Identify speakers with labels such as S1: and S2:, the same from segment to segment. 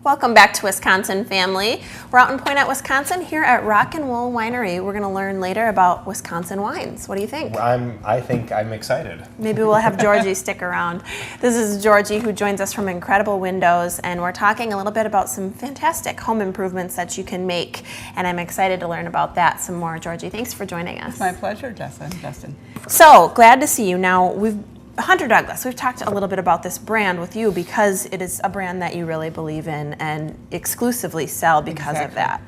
S1: Welcome back to Wisconsin, family. We're out in Poynette, Wisconsin, here at Rock and Wool Winery. We're going to learn later about Wisconsin wines. What do you think?
S2: I think I'm excited.
S1: Maybe we'll have Georgie stick around. This is Georgie, who joins us from Incredible Windows, and we're talking a little bit about some fantastic home improvements that you can make, and I'm excited to learn about that some more. Georgie, thanks for joining us.
S3: It's my pleasure, Justin.
S1: So, glad to see you. Now, Hunter Douglas, we've talked a little bit about this brand with you because it is a brand that you really believe in and exclusively sell because of that.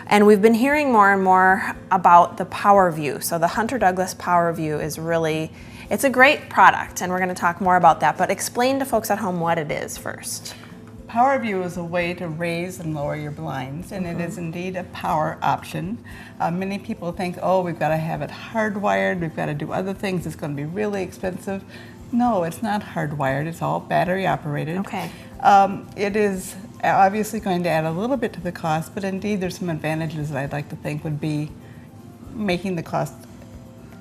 S1: And we've been hearing more and more about the Power View. So the Hunter Douglas Power View is really, it's a great product, and we're going to talk more about that. But explain to folks at home what it is first.
S3: Power View is a way to raise and lower your blinds, and it is indeed a power option. Many people think, oh, we've got to have it hardwired, we've got to do other things, it's going to be really expensive. No, it's not hardwired, it's all battery operated.
S1: Okay.
S3: It is obviously going to add a little bit to the cost, but indeed there's some advantages that I'd like to think would be making the cost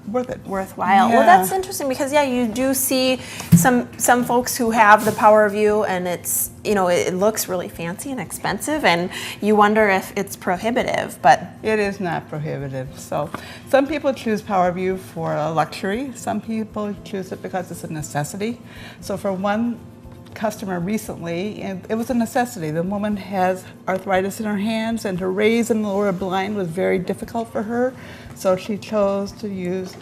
S3: worth it.
S1: Worthwhile.
S3: Yeah.
S1: Well, that's interesting because you do see some folks who have the Power View, and it's, it looks really fancy and expensive, and you wonder if it's prohibitive, but
S3: it is not prohibitive. So some people choose Power View for a luxury. Some people choose it because it's a necessity. So for one customer recently, it was a necessity. The woman has arthritis in her hands, and to raise and lower a blind was very difficult for her. So she chose to use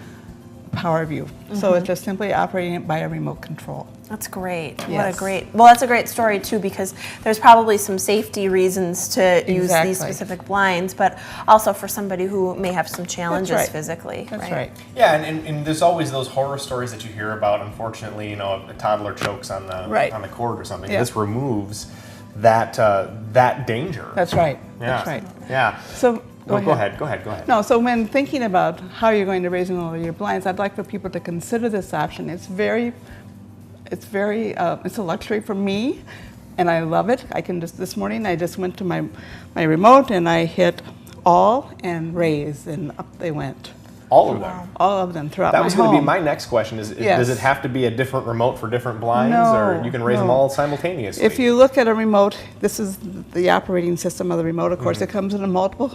S3: Power View. So it's just simply operating it by a remote control.
S1: That's great.
S3: Yes.
S1: Well, that's a great story too, because there's probably some safety reasons to use these specific blinds, but also for somebody who may have some challenges physically.
S3: That's right.
S2: Yeah, and there's always those horror stories that you hear about. Unfortunately, a toddler chokes on the cord or something.
S3: Yeah.
S2: This removes that danger.
S3: That's right.
S2: Yeah.
S3: That's right.
S2: Yeah.
S3: So
S2: Go ahead.
S3: No, so when thinking about how you're going to raise and lower your blinds, I'd like for people to consider this option. It's a luxury for me, and I love it. This morning I just went to my remote and I hit all and raise, and up they went.
S2: All of them?
S3: All of them throughout my home.
S2: That was going to be my next question. Does it have to be a different remote for different blinds, or you can raise them all simultaneously?
S3: If you look at a remote, this is the operating system of the remote. Of course, it comes in multiple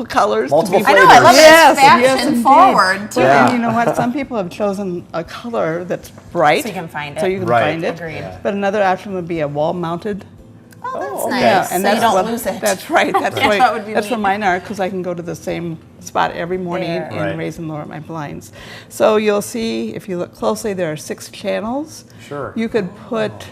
S3: colors.
S2: Multiple flavors.
S1: I know, I love
S3: Yes,
S1: this fashion forward too.
S3: And you know what? Some people have chosen a color that's bright.
S1: So you can find it.
S2: Agreed.
S1: Yeah.
S3: But another option would be a wall-mounted.
S1: Oh, that's
S2: okay.
S1: nice.
S3: Yeah, and
S1: so
S3: that's
S1: you don't lose it.
S3: That's right. That's
S1: that would be
S3: that's
S1: neat.
S3: what mine are, because I can go to the same spot every morning and raise and lower my blinds. So you'll see, if you look closely, there are 6 channels.
S2: Sure.
S3: You could put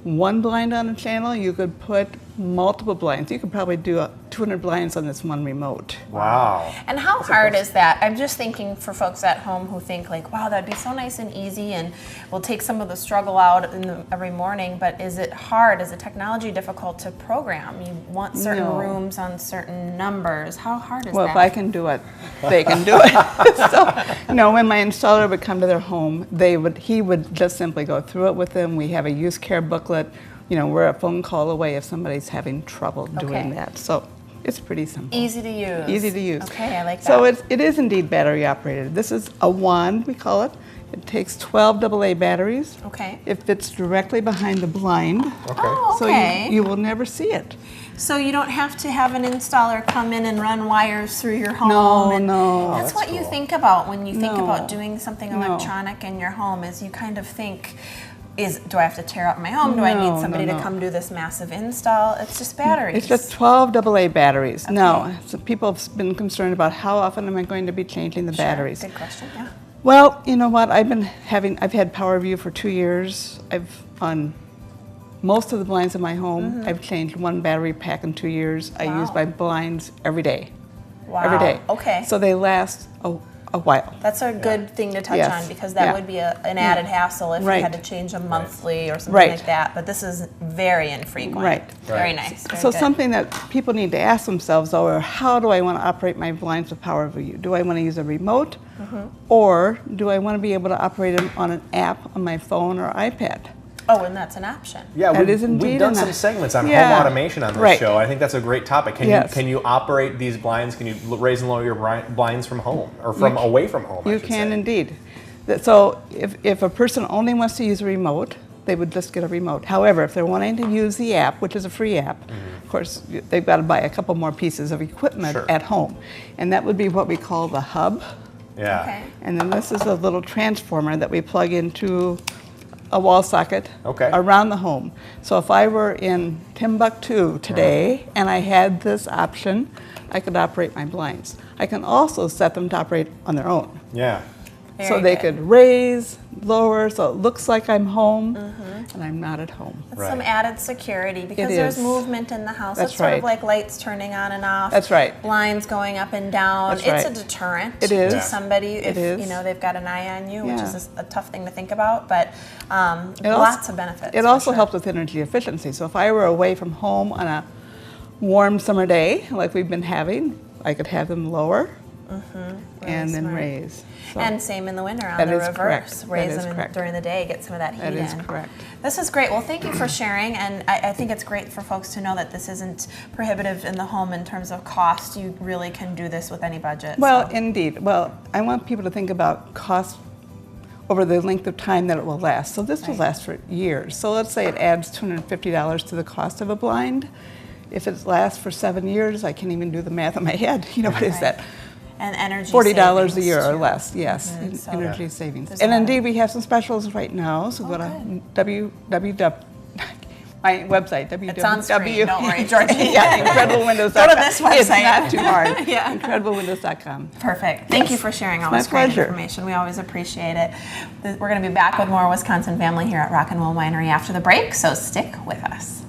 S3: one blind on a channel. You could put multiple blinds. You could probably do 200 blinds on this one remote.
S2: Wow.
S1: And how hard is that? I'm just thinking for folks at home who think like, wow, that'd be so nice and easy and we'll take some of the struggle out every morning, but is it hard? Is the technology difficult to program? You want certain rooms on certain numbers. How hard is that?
S3: Well, if I can do it, they can do it. So, when my installer would come to their home, he would just simply go through it with them. We have a use care booklet. We're a phone call away if somebody's having trouble doing that. So it's pretty simple.
S1: Easy to use.
S3: Easy to use.
S1: Okay, I like that.
S3: So it is indeed battery operated. This is a wand, we call it. It takes 12 AA batteries.
S1: Okay.
S3: It fits directly behind the blind.
S2: Okay.
S1: Oh, okay.
S3: So you will never see it.
S1: So you don't have to have an installer come in and run wires through your home.
S3: No.
S1: That's what you think about when you think about doing something electronic in your home, is you kind of think, do I have to tear up my home? Do I need somebody to come do this massive install? It's just batteries.
S3: It's just 12 AA batteries. Okay. Now, so people have been concerned about how often am I going to be changing the batteries.
S1: Good question, yeah.
S3: Well, you know what? I've had Power View for 2 years. On most of the blinds in my home, I've changed one battery pack in 2 years. I use my blinds every day.
S1: Wow.
S3: Every day.
S1: Okay.
S3: So they last a while.
S1: That's a good thing to touch on, because that would be an added hassle if you had to change them monthly or something like that. But this is very infrequent.
S3: Right.
S1: Very nice. Very
S3: so
S1: good.
S3: something that people need to ask themselves, or how do I want to operate my blinds with Power View? Do I want to use a remote, or do I want to be able to operate them on an app on my phone or iPad?
S1: Oh, and that's an option.
S2: Yeah, we've done some segments on home automation on this show. I think that's a great topic. Can you operate these blinds? Can you raise and lower your blinds from home, or away from home?
S3: You can indeed. So if a person only wants to use a remote, they would just get a remote. However, if they're wanting to use the app, which is a free app, of course, they've got to buy a couple more pieces of equipment at home. And that would be what we call the hub.
S2: Yeah.
S1: Okay.
S3: And then this is a little transformer that we plug into a wall socket around the home. So if I were in Timbuktu today and I had this option, I could operate my blinds. I can also set them to operate on their own.
S2: Yeah.
S3: So they could raise, lower, so it looks like I'm home, and I'm not at home.
S1: That's some added security because there's movement in the house. It's sort of like lights turning on and off.
S3: That's right.
S1: Blinds going up and down. It's a deterrent to somebody if you know they've got an eye on you, which is a tough thing to think about, but lots of benefits.
S3: It also helps with energy efficiency. So if I were away from home on a warm summer day, like we've been having, I could have them lower and then raise. So
S1: and same in the winter on the reverse.
S3: Correct.
S1: Raise them during the day, get some of that heat in.
S3: That is correct.
S1: This is great. Well, thank you for sharing, and I think it's great for folks to know that this isn't prohibitive in the home in terms of cost. You really can do this with any budget.
S3: Well, indeed. Well, I want people to think about cost over the length of time that it will last. So this will last for years. So let's say it adds $250 to the cost of a blind. If it lasts for 7 years, I can't even do the math in my head. You know, what is that?
S1: And energy
S3: $40 a year or less, yes, in energy savings. And indeed, we have some specials right now. So go to my website,
S1: It's on screen, don't worry, Georgiana.
S3: IncredibleWindows.com.
S1: Go to this website.
S3: It's not too hard. IncredibleWindows.com.
S1: Perfect. Thank you for sharing all this great information. We always appreciate it. We're going to be back with more Wisconsin Family here at Rock and Roll Winery after the break, so stick with us.